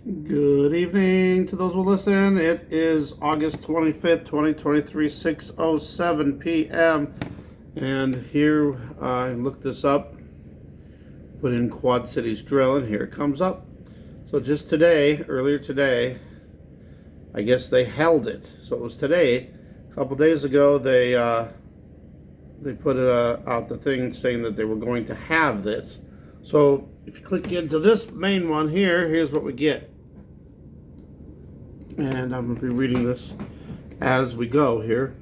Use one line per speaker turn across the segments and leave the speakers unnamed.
Good evening to those who listen. It is August 25th, 2023, 6:07 p.m. And here I looked this up, put in Quad Cities drill, and here it comes up. So just today, earlier today, I guess they held it. So it was today. A couple days ago, they put out the thing saying that they were going to have this. So if you click into this main one here, here's what we get. And I'm going to be reading this as we go here.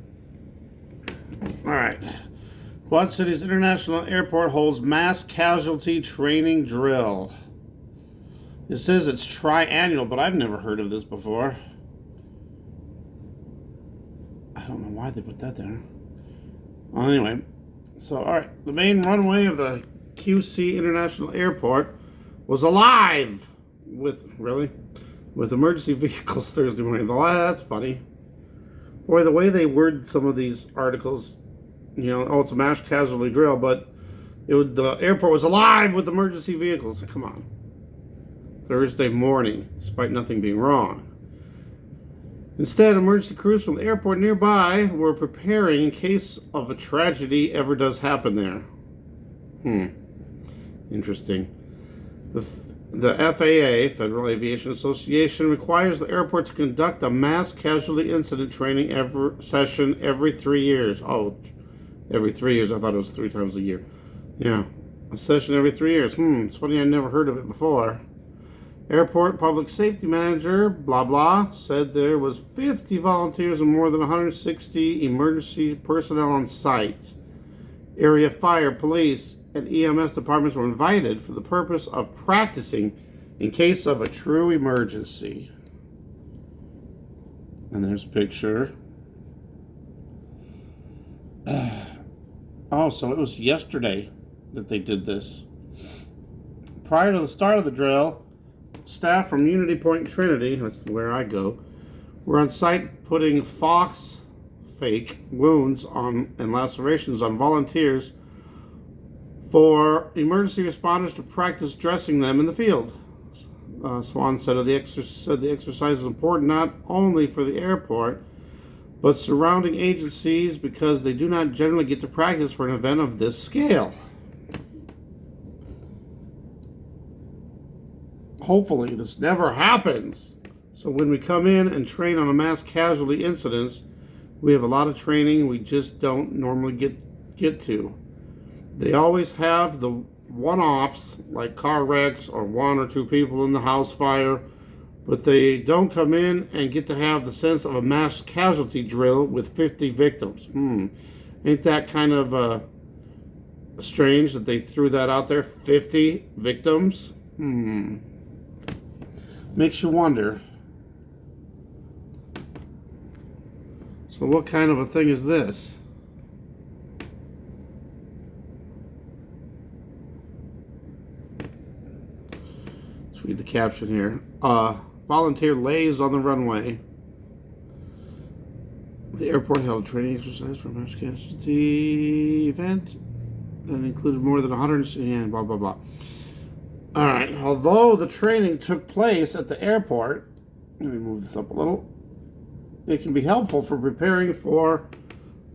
All right. Quad Cities International Airport holds mass casualty training drill. It says it's tri-annual, but I've never heard of this before. I don't know why they put that there. Well, anyway. So, all right. The main runway of the QC International Airport was alive with emergency vehicles Thursday morning. That's funny. Boy, the way they word some of these articles, it's a mass casualty drill, but the airport was alive with emergency vehicles. Come on. Thursday morning, despite nothing being wrong. Instead, emergency crews from the airport nearby were preparing in case of a tragedy ever does happen there. Interesting. The FAA, Federal Aviation Association, requires the airport to conduct a mass casualty incident training session every 3 years. Oh, every 3 years. I thought it was 3 times a year. Yeah, a session every 3 years. It's funny I never heard of it before. Airport Public Safety Manager, blah, blah, said there was 50 volunteers and more than 160 emergency personnel on site. Area fire, police, and EMS departments were invited for the purpose of practicing in case of a true emergency. And there's a picture. Oh, so it was yesterday that they did this. Prior to the start of the drill, staff from Unity Point Trinity, that's where I go, were on site putting fake wounds and lacerations on volunteers for emergency responders to practice dressing them in the field. Swan said the exercise is important not only for the airport, but surrounding agencies because they do not generally get to practice for an event of this scale. Hopefully this never happens. So when we come in and train on a mass casualty incidents, we have a lot of training we just don't normally get to. They always have the one-offs like car wrecks or 1 or 2 people in the house fire, but they don't come in and get to have the sense of a mass casualty drill with 50 victims. Ain't that kind of strange that they threw that out there? 50 victims? Makes you wonder. So what kind of a thing is this? Let's read the caption here. Volunteer lays on the runway. The airport held a training exercise for a mass casualty event that included more than 100 and blah, blah, blah. All right, although the training took place at the airport, let me move this up a little, it can be helpful for preparing for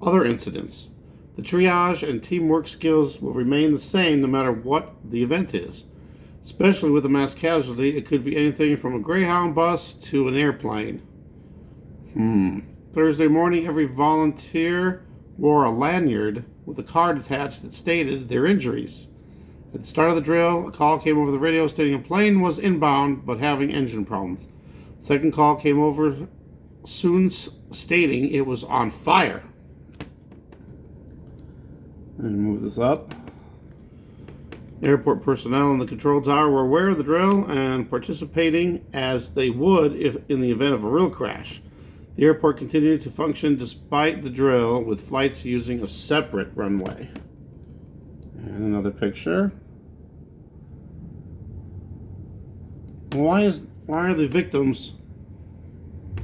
other incidents. The triage and teamwork skills will remain the same no matter what the event is. Especially with a mass casualty, it could be anything from a Greyhound bus to an airplane. Thursday morning, every volunteer wore a lanyard with a card attached that stated their injuries. At the start of the drill, a call came over the radio stating a plane was inbound but having engine problems. Second call came over soon stating it was on fire. And move this up. Airport personnel in the control tower were aware of the drill and participating as they would if in the event of a real crash. The airport continued to function despite the drill with flights using a separate runway. And another picture. Why are the victims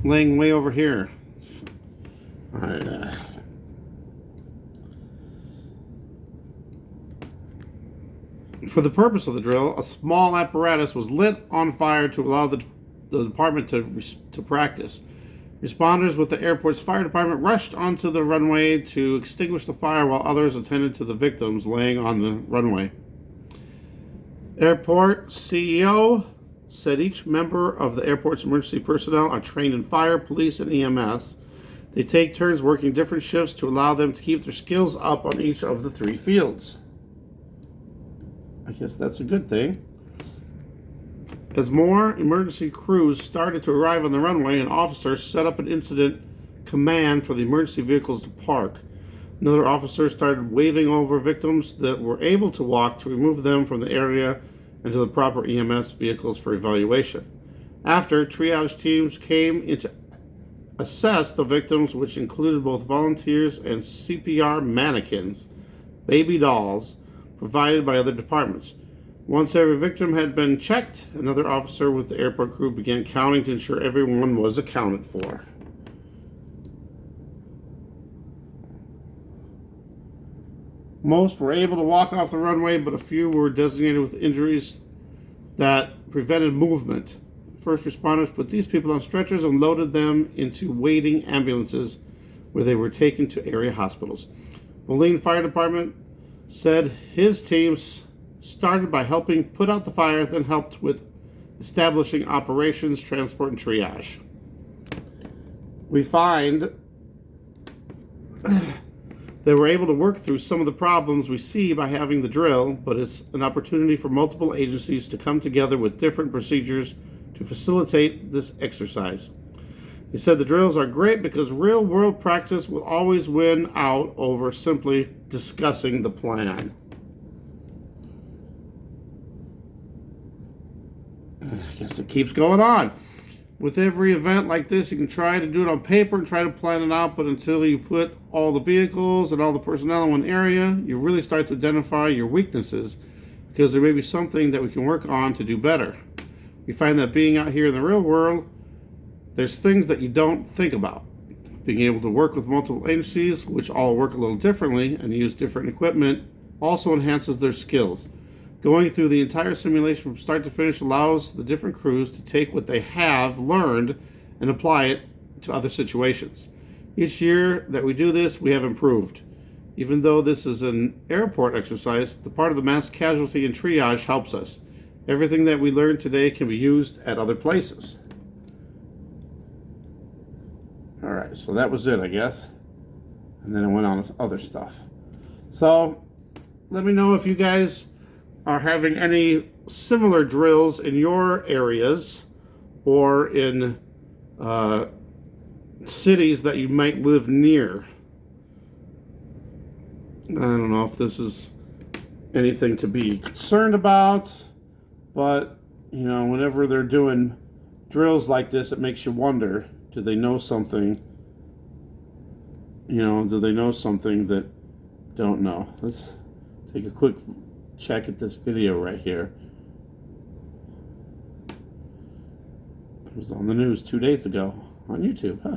laying way over here? All right. For the purpose of the drill, a small apparatus was lit on fire to allow the the department to practice. Responders with the airport's fire department rushed onto the runway to extinguish the fire while others attended to the victims laying on the runway. Airport CEO said each member of the airport's emergency personnel are trained in fire, police, and EMS. They take turns working different shifts to allow them to keep their skills up on each of the 3 fields. I guess that's a good thing. As more emergency crews started to arrive on the runway, an officer set up an incident command for the emergency vehicles to park. Another officer started waving over victims that were able to walk to remove them from the area and to the proper EMS vehicles for evaluation. After, triage teams came in to assess the victims, which included both volunteers and CPR mannequins, baby dolls, provided by other departments. Once every victim had been checked, another officer with the airport crew began counting to ensure everyone was accounted for. Most were able to walk off the runway, but a few were designated with injuries that prevented movement. First responders put these people on stretchers and loaded them into waiting ambulances where they were taken to area hospitals. Moline Fire Department said his teams started by helping put out the fire, then helped with establishing operations, transport, and triage. We find they were able to work through some of the problems we see by having the drill, but it's an opportunity for multiple agencies to come together with different procedures to facilitate this exercise. He said the drills are great because real-world practice will always win out over simply discussing the plan. I guess it keeps going on. With every event like this, you can try to do it on paper and try to plan it out, but until you put all the vehicles and all the personnel in one area, you really start to identify your weaknesses, because there may be something that we can work on to do better. We find that being out here in the real world, there's things that you don't think about. Being able to work with multiple agencies, which all work a little differently and use different equipment, also enhances their skills. Going through the entire simulation from start to finish allows the different crews to take what they have learned and apply it to other situations. Each year that we do this, we have improved. Even though this is an airport exercise, the part of the mass casualty and triage helps us. Everything that we learned today can be used at other places. All right, so that was it, I guess. And then it went on to other stuff. So let me know if you guys are having any similar drills in your areas or in cities that you might live near. I don't know if this is anything to be concerned about, but you know, whenever they're doing drills like this, it makes you wonder, do they know something? You know, do they know something that don't know? Let's take a quick check at this video right here. It was on the news 2 days ago on YouTube. Huh?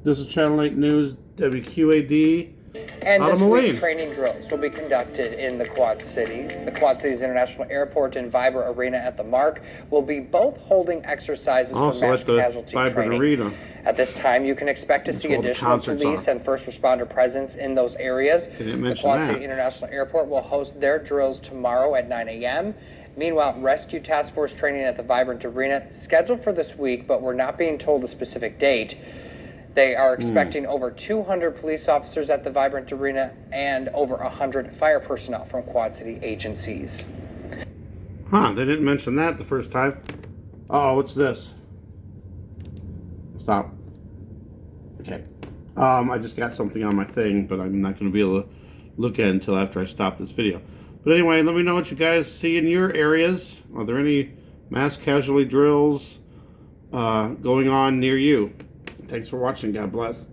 This is Channel 8 News, WQAD.
And this week, training drills will be conducted in the Quad Cities. The Quad Cities International Airport and Vibra Arena at the Mark will be both holding exercises for mass casualty training. Arena. At this time, you can expect to see additional police and first responder presence in those areas. The Quad City International Airport will host their drills tomorrow at 9 a.m. Meanwhile, Rescue Task Force training at the Vibrant Arena scheduled for this week, but we're not being told a specific date. They are expecting over 200 police officers at the Vibrant Arena and over 100 fire personnel from Quad City agencies.
Huh, they didn't mention that the first time. Oh, what's this? Stop. Okay. I just got something on my thing, but I'm not going to be able to look at it until after I stop this video. But anyway, let me know what you guys see in your areas. Are there any mass casualty drills going on near you? Thanks for watching. God bless.